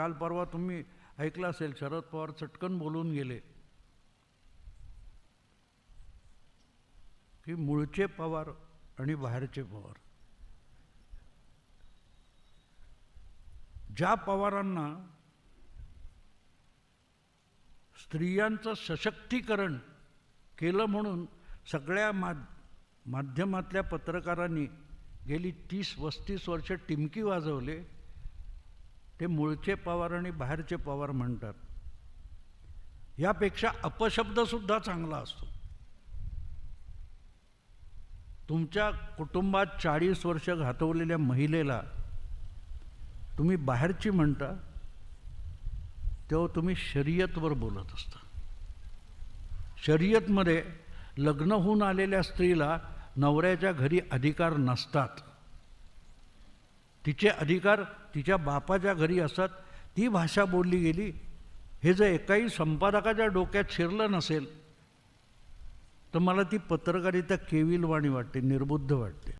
काल परवा तुम्ही ऐकलं असेल, शरद पवार चटकन बोलून गेले की मूळचे पवार आणि बाहेरचे पवार. ज्या पवारांना स्त्रियांचं सशक्तीकरण केलं म्हणून सगळ्या माध्यमातल्या पत्रकारांनी गेली 30-35 वर्ष टिमकी वाजवले, ते मूळचे पवार आणि बाहेरचे पवार म्हणतात. यापेक्षा अपशब्दसुद्धा चांगला असतो. तुमच्या कुटुंबात 40 वर्ष घातवलेल्या महिलेला तुम्ही बाहेरची म्हणता, तेव्हा तुम्ही शरीयतवर बोलत असता. शरीयतमध्ये लग्न होऊन आलेल्या स्त्रीला नवऱ्याच्या घरी अधिकार नसतात. तिचे अधिकार तिच्या बापाच्या घरी असतात. ती भाषा बोलली गेली. हे जर एकाही संपादकाच्या डोक्यात शिरलं नसेल तर मला ती पत्रकारिता केविलवाणी वाटते, निर्बुद्ध वाटते.